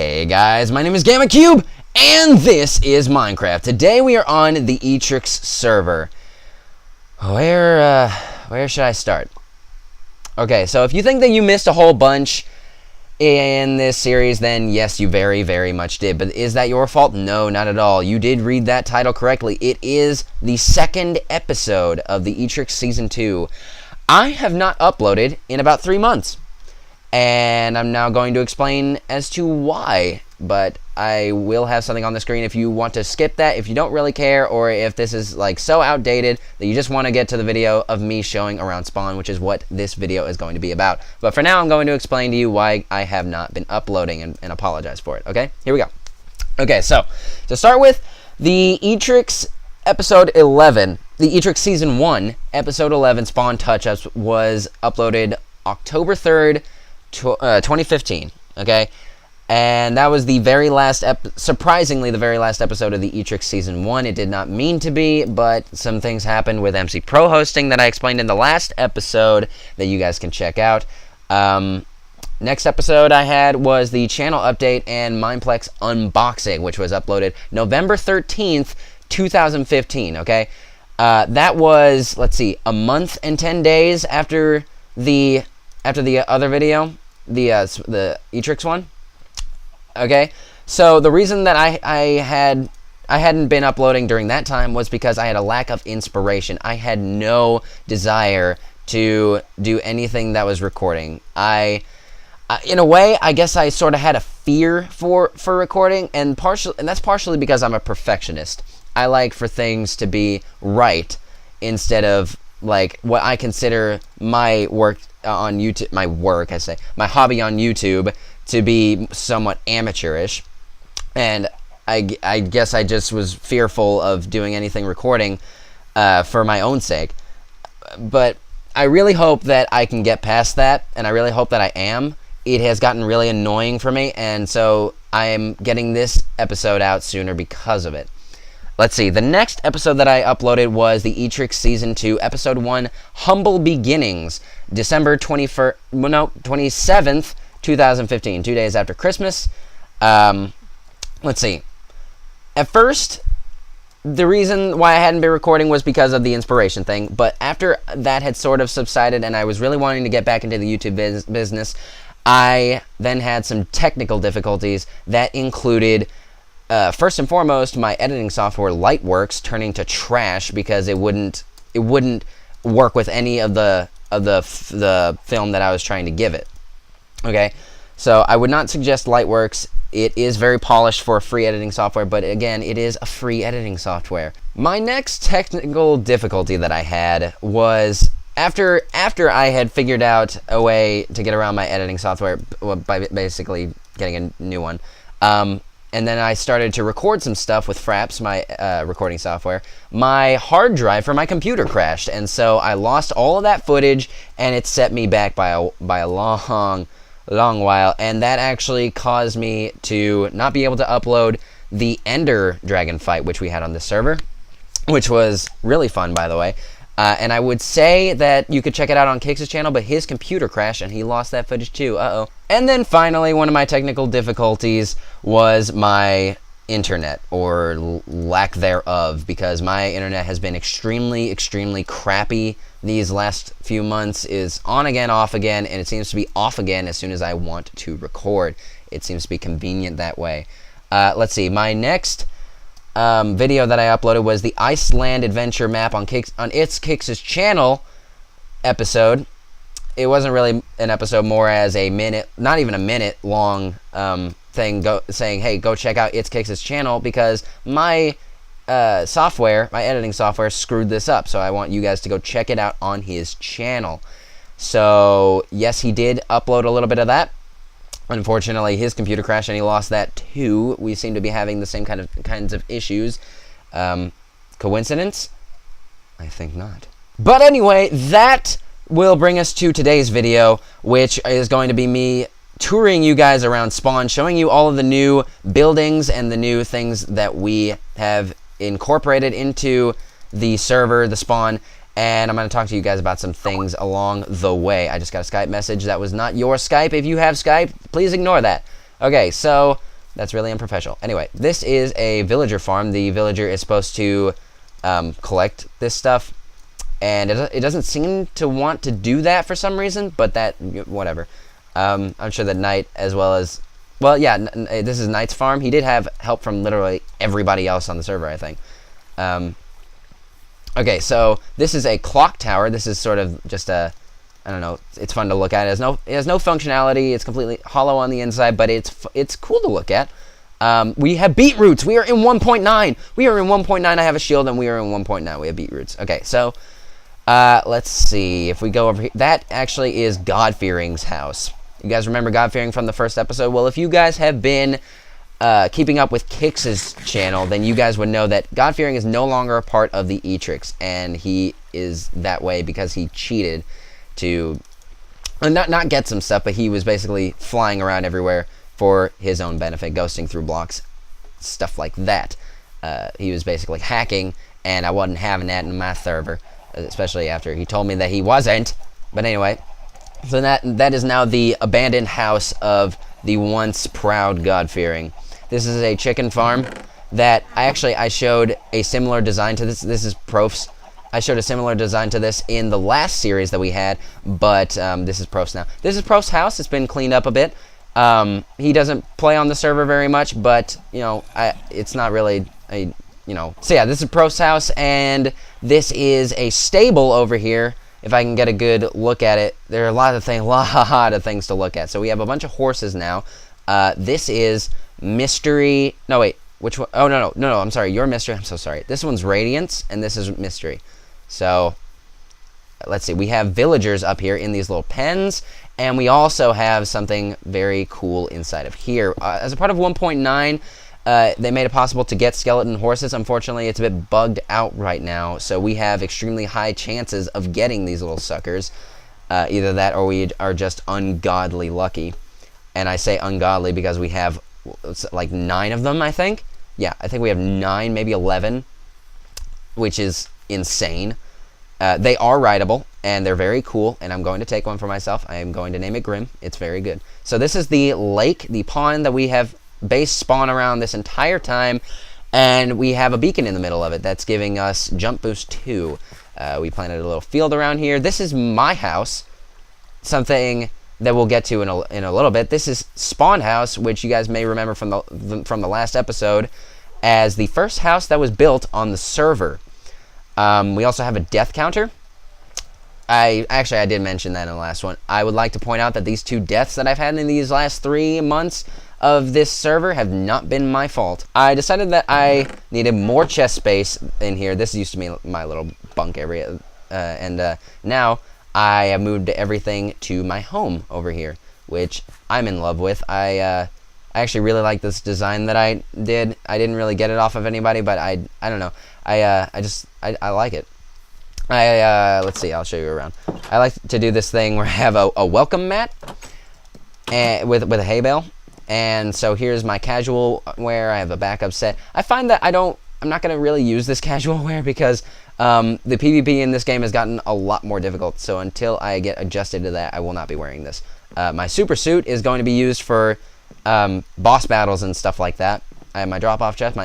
Hey guys, my name is Gammacube, and this is Minecraft. Today we are on the Etrix server. Where should I start? Okay, so if you think that you missed a whole bunch in this series, then yes, you very, very much did. But is that your fault? No, not at all. You did read that title correctly. It is the second episode of the Etrix Season 2. I have not uploaded in about 3 months. And I'm now going to explain as to why, but I will have something on the screen if you want to skip that, if you don't really care, or if this is like so outdated that you just want to get to the video of me showing around spawn, which is what this video is going to be about. But for now, I'm going to explain to you why I have not been uploading and apologize for it, okay? Here we go. Okay, so to start with, the Etrix episode 11, the Etrix Season 1, episode 11, Spawn Touch-Ups, was uploaded October 3rd, 2015, okay? And that was the very last, surprisingly, the very last episode of the Etrix Season 1. It did not mean to be, but some things happened with MC Pro hosting that I explained in the last episode that you guys can check out. Next episode I had was the channel update and Mineplex unboxing, which was uploaded November 13th, 2015, okay? That was, let's see, a month and 10 days after the other video, the Etrix one. Okay, so the reason that I hadn't been uploading during that time was because I had a lack of inspiration. I had no desire to do anything that was recording. In a way, I guess I sort of had a fear for recording, and that's partially because I'm a perfectionist. I like for things to be right instead of like what I consider my work on YouTube, my hobby on YouTube to be somewhat amateurish. And I guess I just was fearful of doing anything recording for my own sake. But I really hope that I can get past that, and I really hope that I am. It has gotten really annoying for me, and so I am getting this episode out sooner because of it. Let's see, the next episode that I uploaded was the Etrix Season 2, Episode 1, Humble Beginnings, December 27th, 2015, 2 days after Christmas. Let's see. At first, the reason why I hadn't been recording was because of the inspiration thing, but after that had sort of subsided and I was really wanting to get back into the YouTube business, I then had some technical difficulties that included... first and foremost, my editing software Lightworks turning to trash because it wouldn't work with any of the film that I was trying to give it. Okay, so I would not suggest Lightworks. It is very polished for a free editing software, but again, it is a free editing software. My next technical difficulty that I had was after I had figured out a way to get around my editing software by basically getting a new one. And then I started to record some stuff with Fraps, my recording software. My hard drive for my computer crashed, and so I lost all of that footage, and it set me back by a long while. And that actually caused me to not be able to upload the Ender Dragon fight, which we had on this server, which was really fun, by the way. And I would say that you could check it out on Kix's channel, but his computer crashed and he lost that footage too. Uh-oh. And then finally, one of my technical difficulties was my internet, or lack thereof, because my internet has been extremely, extremely crappy these last few months. Is on again, off again, and it seems to be off again as soon as I want to record. It seems to be convenient that way. Let's see, my next... video that I uploaded was the Iceland adventure map on Kix's channel episode. It wasn't really an episode, more as a minute, not even a minute long thing saying, hey, go check out Kix's channel, because my software, my editing software, screwed this up. So I want you guys to go check it out on his channel. So yes, he did upload a little bit of that. Unfortunately, his computer crashed and he lost that too. We seem to be having the same kinds of issues. Coincidence? I think not. But anyway, that will bring us to today's video, which is going to be me touring you guys around Spawn, showing you all of the new buildings and the new things that we have incorporated into the server, the Spawn, and I'm going to talk to you guys about some things along the way. I just got a Skype message. That was not your Skype. If you have Skype, please ignore that. Okay, so That's really unprofessional. Anyway, this is a villager farm. The villager is supposed to collect this stuff, and it doesn't seem to want to do that for some reason, but whatever. I'm sure that Knight, as well as... Well, yeah, this is Knight's farm. He did have help from literally everybody else on the server, I think. Okay, so this is a clock tower. This is sort of just a... I don't know. It's fun to look at. It has no functionality. It's completely hollow on the inside, but it's cool to look at. We have beetroots. We are in 1.9. We are in 1.9. I have a shield, and we are in 1.9. We have beetroots. Okay, so let's see if we go over here. That actually is God-Fearing's house. You guys remember God-Fearing from the first episode? Well, if you guys have been keeping up with Kix's channel, then you guys would know that God-Fearing is no longer a part of the Etrix, and he is that way because he cheated to not get some stuff, but he was basically flying around everywhere for his own benefit, ghosting through blocks, stuff like that. He was basically hacking, and I wasn't having that in my server, especially after he told me that he wasn't. But anyway, so that is now the abandoned house of the once proud God-Fearing. This is a chicken farm that I showed a similar design to this. This is Prof's. I showed a similar design to this in the last series that we had, but this is Prof's now. This is Prof's house. It's been cleaned up a bit. He doesn't play on the server very much, but, you know, it's not really a, you know. So yeah, this is Prof's house, and this is a stable over here. If I can get a good look at it, there are a lot of things to look at. So we have a bunch of horses now. This is Mystery. No, wait. Which one? Oh, no. I'm sorry. You're Mystery. I'm so sorry. This one's Radiance, and this is Mystery. So, let's see. We have villagers up here in these little pens, and we also have something very cool inside of here. As a part of 1.9, they made it possible to get skeleton horses. Unfortunately, it's a bit bugged out right now, so we have extremely high chances of getting these little suckers. Either that or we are just ungodly lucky. And I say ungodly because we have like 9 of them, I think. Yeah, I think we have 9, maybe 11, which is insane. They are rideable, and they're very cool, and I'm going to take one for myself. I am going to name it Grim. It's very good. So this is the lake, the pond that we have base spawn around this entire time, and we have a beacon in the middle of it that's giving us jump boost 2. We planted a little field around here. This is my house, something that we'll get to in a little bit. This is Spawn House, which you guys may remember from the last episode as the first house that was built on the server. We also have a death counter. I did mention that in the last one. I would like to point out that these 2 deaths that I've had in these last 3 months of this server have not been my fault. I decided that I needed more chest space in here. This used to be my little bunk area, and now I have moved everything to my home over here, which I'm in love with. I actually really like this design that I did. I didn't really get it off of anybody, but I don't know. I like it. Let's see, I'll show you around. I like to do this thing where I have a welcome mat with a hay bale. And so here's my casual wear. I have a backup set. I find that I'm not going to really use this casual wear because the PvP in this game has gotten a lot more difficult. So until I get adjusted to that, I will not be wearing this. My super suit is going to be used for boss battles and stuff like that. I have my drop-off chest,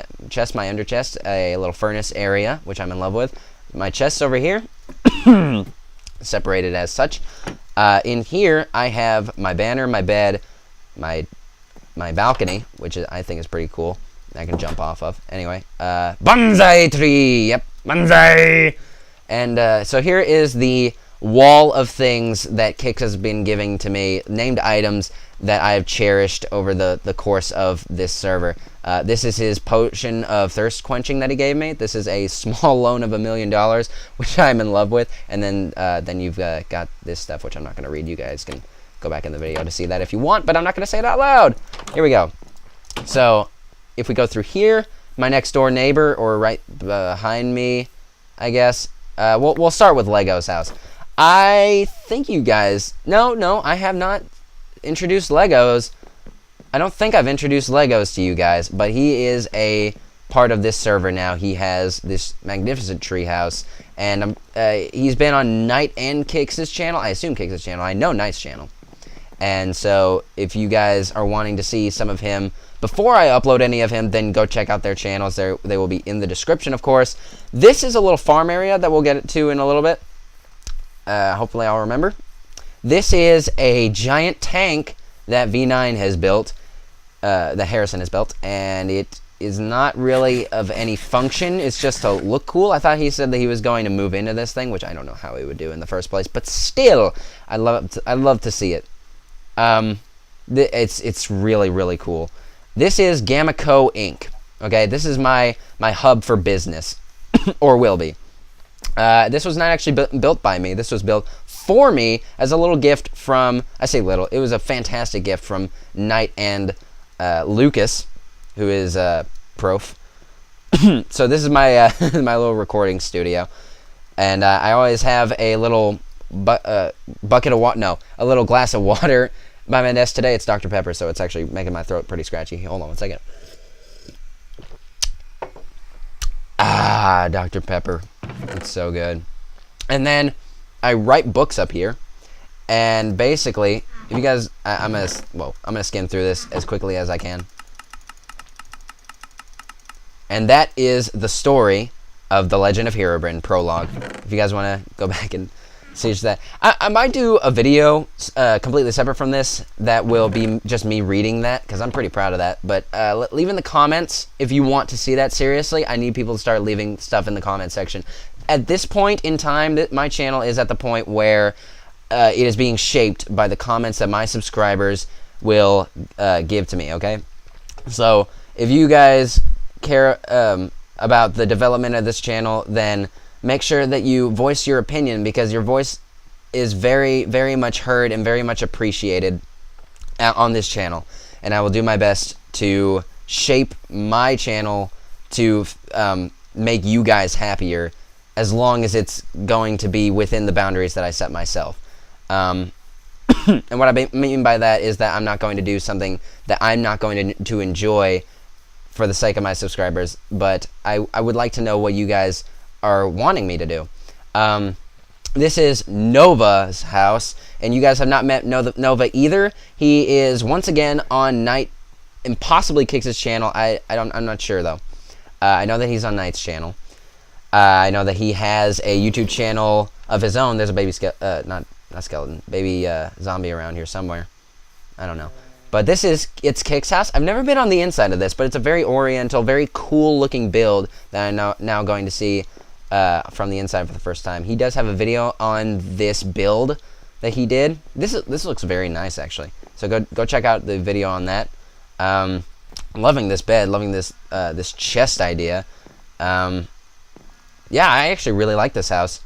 my under chest, a little furnace area, which I'm in love with. My chest's over here, separated as such. In here, I have my banner, my bed, my balcony, which I think is pretty cool. I can jump off of. Anyway, bonsai tree. Yep, bonsai. And so here is the wall of things that Kix has been giving to me, named items that I have cherished over the course of this server. This is his potion of thirst quenching that he gave me. This is a small loan of $1 million, which I'm in love with. And then you've got this stuff, which I'm not going to read. You guys can go back in the video to see that if you want, but I'm not going to say it out loud. Here we go. So if we go through here, my next door neighbor, or right behind me, I guess, we'll start with Lego's house. I think you guys... No, I have not introduced Legos. I don't think I've introduced Legos to you guys, but he is a part of this server now. He has this magnificent treehouse, and he's been on Knight and Kix's channel. I assume Kix's channel. I know Knight's channel. And so if you guys are wanting to see some of him before I upload any of him, then go check out their channels. They will be in the description, of course. This is a little farm area that we'll get to in a little bit. Hopefully I'll remember. This is a giant tank that V9 has built, that Harrison has built, and it is not really of any function. It's just to look cool. I thought he said that he was going to move into this thing, which I don't know how he would do in the first place, but still, I'd love to see it. It's really, really cool. This is Gammacube Inc. Okay, this is my hub for business, or will be. This was not actually built by me. This was built for me as a little gift from, I say little, it was a fantastic gift from Knight and Lucas, who is Prof. So this is my my little recording studio, and I always have a little bucket of water, no, a little glass of water by my desk. Today it's Dr. Pepper, so it's actually making my throat pretty scratchy. Hold on one second. Ah, Dr. Pepper. It's so good. And then I write books up here, and basically, if you guys, I'm gonna skim through this as quickly as I can. And that is the story of The Legend of Herobrine prologue. If you guys want to go back and see that, I might do a video completely separate from this that will be just me reading that, because I'm pretty proud of that. But leave in the comments if you want to see that. Seriously, I need people to start leaving stuff in the comment section. At this point in time, my channel is at the point where it is being shaped by the comments that my subscribers will give to me, okay? So if you guys care about the development of this channel, then make sure that you voice your opinion, because your voice is very, very much heard and very much appreciated on this channel. And I will do my best to shape my channel to make you guys happier, as long as it's going to be within the boundaries that I set myself. And what I mean by that is that I'm not going to do something that I'm not going to enjoy for the sake of my subscribers, but I would like to know what you guys are wanting me to do. This is Nova's house, and you guys have not met Nova either. He is once again on Knight and possibly Kix's channel. I'm not sure though. I know that he's on Knight's channel. I know that he has a YouTube channel of his own. There's a baby not skeleton, baby zombie around here somewhere. I don't know. But it's Kix's house. I've never been on the inside of this, but it's a very oriental, very cool looking build that I'm now going to see from the inside for the first time. He does have a video on this build that he did. This looks very nice, actually. So go check out the video on that. I'm loving this bed, loving this this chest idea. Yeah, I actually really like this house,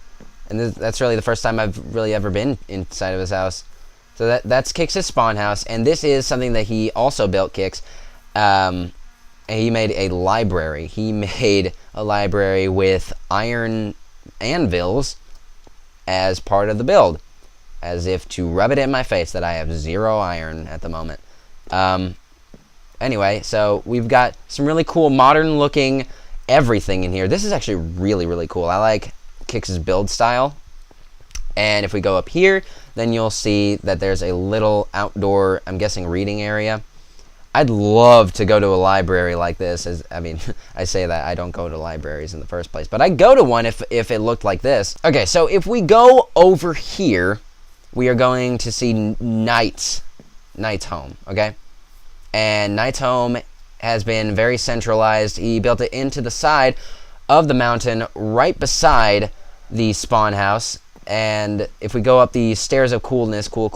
and that's really the first time I've really ever been inside of his house. So that's Kix's spawn house, and this is something that he also built, Kix. He made a library. He made a library with iron anvils as part of the build, as if to rub it in my face that I have 0 iron at the moment. Anyway, so we've got some really cool modern-looking everything in here. This is actually really, really cool. I like Kix's build style. And if we go up here, then you'll see that there's a little outdoor, I'm guessing, reading area. I'd love to go to a library like this. I mean, I say that I don't go to libraries in the first place, but I'd go to one if it looked like this. Okay, so if we go over here, we are going to see Knight's home, okay? And Knight's home has been very centralized. He built it into the side of the mountain right beside the spawn house. And if we go up the stairs of coolness, cool,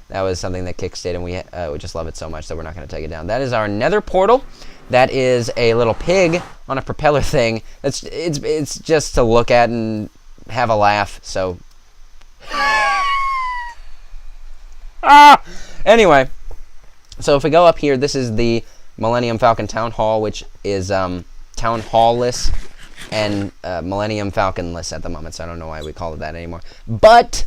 that was something that Kix did, and we just love it so much that we're not going to take it down. That is our nether portal. That is a little pig on a propeller thing. It's just to look at and have a laugh, so... Anyway, so if we go up here, this is the Millennium Falcon Town Hall, which is Town Hall-less and Millennium Falcon-less at the moment, so I don't know why we call it that anymore. But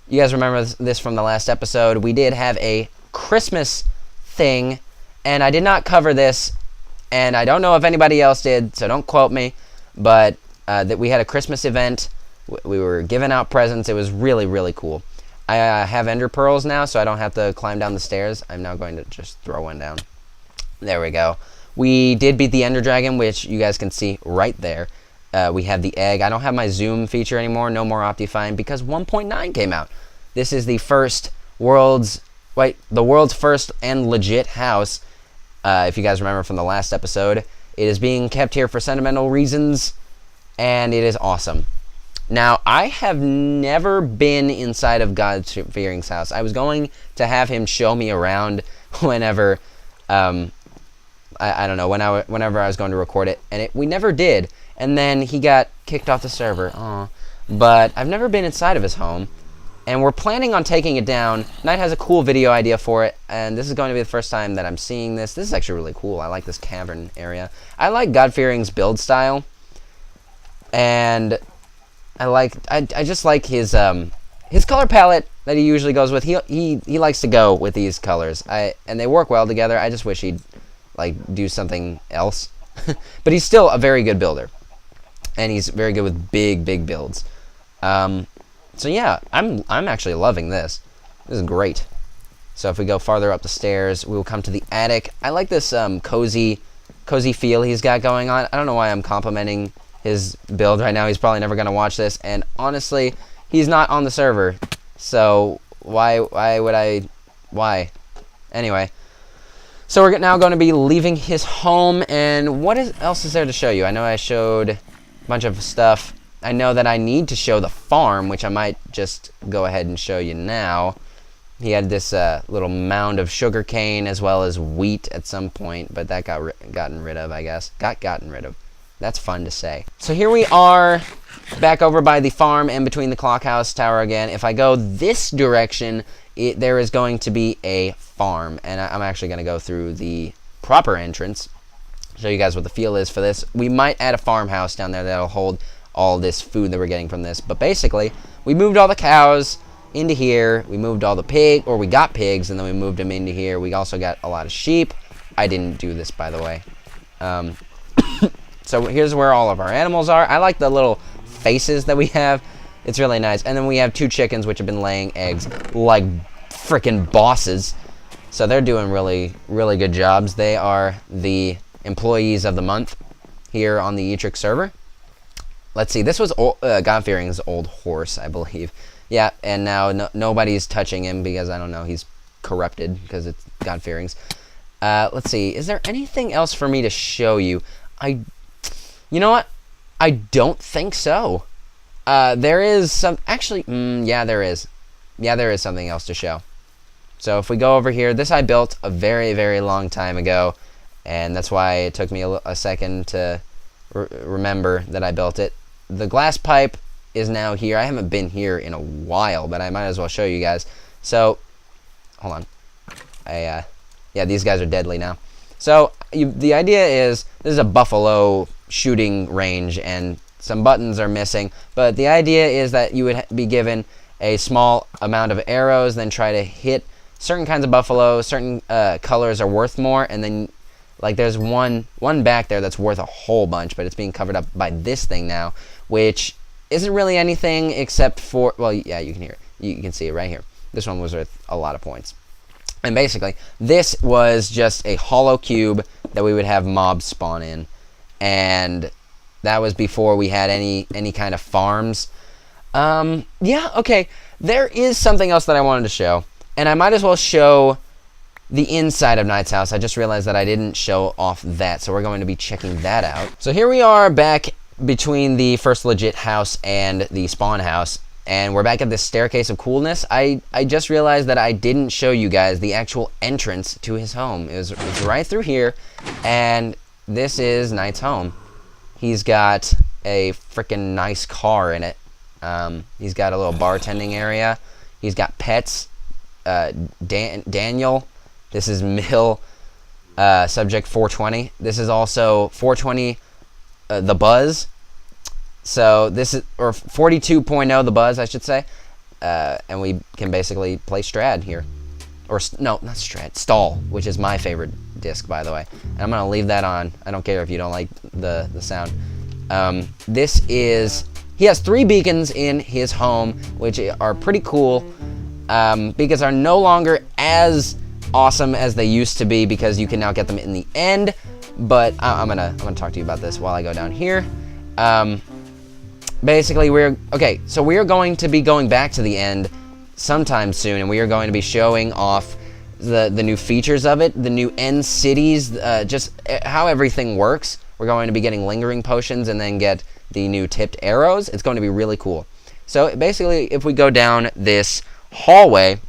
you guys remember this from the last episode. We did have a Christmas thing, and I did not cover this, and I don't know if anybody else did, so don't quote me, but that we had a Christmas event. We were giving out presents. It was really, really cool. I have ender pearls now, so I don't have to climb down the stairs. I'm now going to just throw one down. There we go. We did beat the ender dragon, which you guys can see right there. We have the egg. I don't have my zoom feature anymore. No more Optifine because 1.9 came out. This is the world's first and legit house. If you guys remember from the last episode, it is being kept here for sentimental reasons, and it is awesome. Now, I have never been inside of God-Fearing's house. I was going to have him show me around whenever, I don't know, whenever I was going to record it, and we never did. And then he got kicked off the server. Aww. But I've never been inside of his home, and we're planning on taking it down. Knight has a cool video idea for it, and this is going to be the first time that I'm seeing this. This is actually really cool. I like this cavern area. I like God-Fearing's build style, and I just like his color palette that he usually goes with. He likes to go with these colors. And they work well together. I just wish he'd like do something else. But he's still a very good builder. And he's very good with big builds. So yeah, I'm actually loving this. This is great. So if we go farther up the stairs, we will come to the attic. I like this cozy feel he's got going on. I don't know why I'm complimenting his build right now. He's probably never going to watch this, and honestly, he's not on the server, so why would I? Anyway, so we're now going to be leaving his home, and what else is there to show you? I know I showed a bunch of stuff. I know that I need to show the farm, which I might just go ahead and show you now. He had this little mound of sugarcane as well as wheat at some point, but that got gotten rid of, I guess. Gotten rid of. That's fun to say. So here we are back over by the farm and between the clock house tower again. If I go this direction, there is going to be a farm, and I'm actually going to go through the proper entrance, show you guys what the feel is for this. We might add a farmhouse down there that'll hold all this food that we're getting from this, but basically, we moved all the cows into here. We moved all the we got pigs, and then we moved them into here. We also got a lot of sheep. I didn't do this, by the way. So here's where all of our animals are. I like the little faces that we have. It's really nice. And then we have 2 chickens which have been laying eggs like freaking bosses. So they're doing really good jobs. They are the employees of the month here on the Etrix server. Let's see. This was God-Fearing's old horse, I believe. Yeah, and now nobody's touching him because, I don't know, he's corrupted because it's God-Fearing's. Let's see. Is there anything else for me to show you? You know what? I don't think so. There is some... Actually, yeah, there is. Yeah, there is something else to show. So if we go over here, this I built a very long time ago, and that's why it took me a second to remember that I built it. The glass pipe is now here. I haven't been here in a while, but I might as well show you guys. So, hold on. Yeah, these guys are deadly now. So, the idea is, this is a buffalo shooting range, and some buttons are missing, but the idea is that you would be given a small amount of arrows, then try to hit certain kinds of buffalo. Certain colors are worth more, and then, like, there's one back there that's worth a whole bunch, but it's being covered up by this thing now, which isn't really anything except for, well, yeah, you can hear it. You can see it right here. This one was worth a lot of points. And basically, this was just a hollow cube that we would have mobs spawn in. And that was before we had any kind of farms. Yeah, okay. There is something else that I wanted to show. And I might as well show the inside of Knight's house. I just realized that I didn't show off that. So we're going to be checking that out. So here we are back between the first legit house and the spawn house. And we're back at this staircase of coolness. I just realized that I didn't show you guys the actual entrance to his home. It's right through here. And this is Knight's home. He's got a freaking nice car in it. He's got a little bartending area. He's got pets. Daniel. This is Mill. Subject 420. This is also 420 the Buzz. So this is, or 42.0 the Buzz, I should say. And we can basically play Strad here. Or, no, not Strad. Stall, which is my favorite disc, by the way. And I'm going to leave that on. I don't care if you don't like the sound. This is... He has 3 beacons in his home, which are pretty cool. because are no longer as awesome as they used to be, because you can now get them in the end. But I'm gonna talk to you about this while I go down here. Basically, we are going to be going back to the end sometime soon, and we are going to be showing off the new features of it, the new end cities, just how everything works. We're going to be getting lingering potions and then get the new tipped arrows. It's going to be really cool. So basically, if we go down this hallway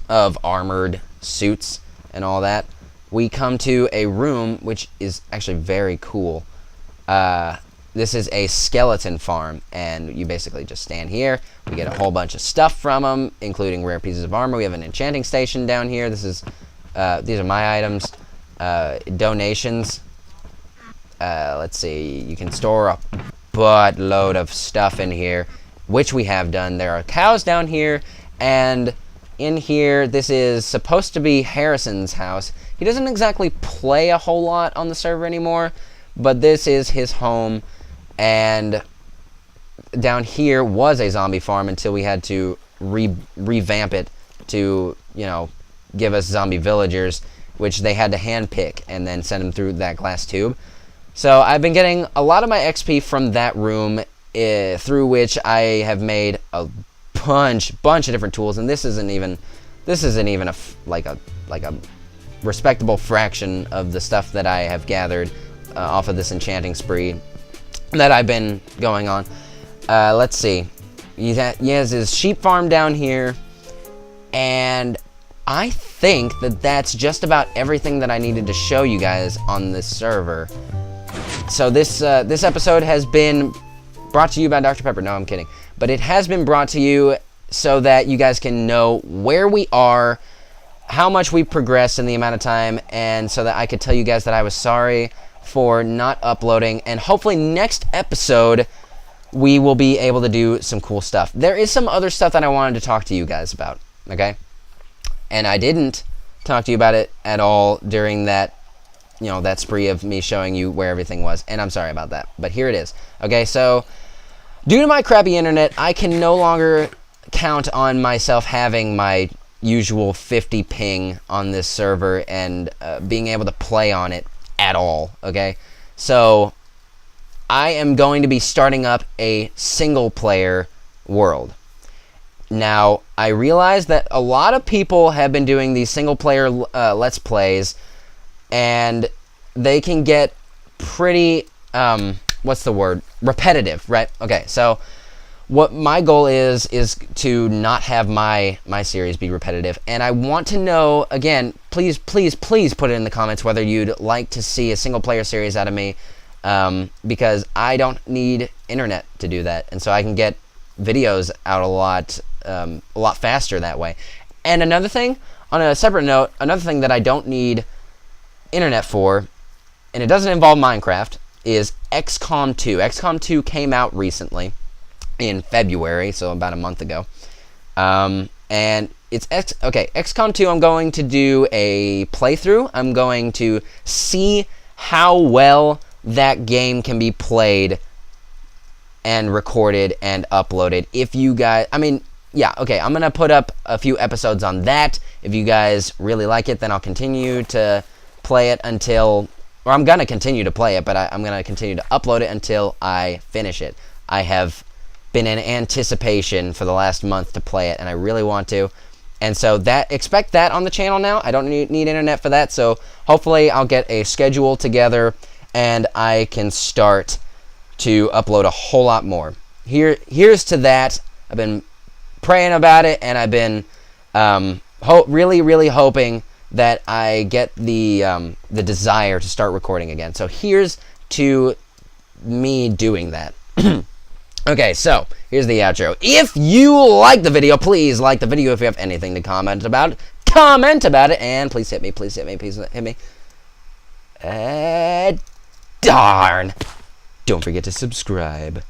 of armored suits and all that, we come to a room which is actually very cool. This is a skeleton farm, and you basically just stand here. We get a whole bunch of stuff from them, including rare pieces of armor. We have an enchanting station down here. This is these are my items. Donations. Let's see. You can store a buttload of stuff in here, which we have done. There are cows down here, and in here, this is supposed to be Harrison's house. He doesn't exactly play a whole lot on the server anymore, but this is his home. And down here was a zombie farm until we had to revamp it to, you know, give us zombie villagers, which they had to handpick and then send them through that glass tube. So I've been getting a lot of my XP from that room, through which I have made a bunch of different tools, and this isn't even like a respectable fraction of the stuff that I have gathered off of this enchanting spree that I've been going on. Let's see. He has his sheep farm down here, and I think that that's just about everything that I needed to show you guys on this server. So this episode has been brought to you by Dr. Pepper. No, I'm kidding. But it has been brought to you so that you guys can know where we are, how much we've progressed in the amount of time, and so that I could tell you guys that I was sorry for not uploading, and hopefully next episode we will be able to do some cool stuff. There is some other stuff that I wanted to talk to you guys about, okay? And I didn't talk to you about it at all during that, you know, that spree of me showing you where everything was, and I'm sorry about that, but here it is. Okay, so due to my crappy internet, I can no longer count on myself having my usual 50 ping on this server and being able to play on it at all, okay? So I am going to be starting up a single player world. Now, I realize that a lot of people have been doing these single player let's plays, and they can get pretty what's the word? Repetitive, right? Okay, so what my goal is to not have my series be repetitive, and I want to know, again, please put it in the comments whether you'd like to see a single player series out of me, because I don't need internet to do that, and so I can get videos out a lot faster that way. And another thing, on a separate note, another thing that I don't need internet for, and it doesn't involve Minecraft, is XCOM 2. XCOM 2 came out recently in February, so about a month ago. And it's XCOM 2, I'm going to do a playthrough. I'm going to see how well that game can be played and recorded and uploaded. If you guys, I mean, yeah, okay, I'm going to put up a few episodes on that. If you guys really like it, then I'll continue to play it until, or I'm going to continue to play it, but I'm going to continue to upload it until I finish it. I have been in anticipation for the last month to play it, and I really want to. And so expect that on the channel now. I don't need internet for that, so hopefully I'll get a schedule together and I can start to upload a whole lot more. Here's to that. I've been praying about it, and I've been really hoping that I get the desire to start recording again. So here's to me doing that. Okay, so here's the outro. If you like the video, please like the video. If you have anything to comment about it, and please hit me, please hit me. Darn. Don't forget to subscribe.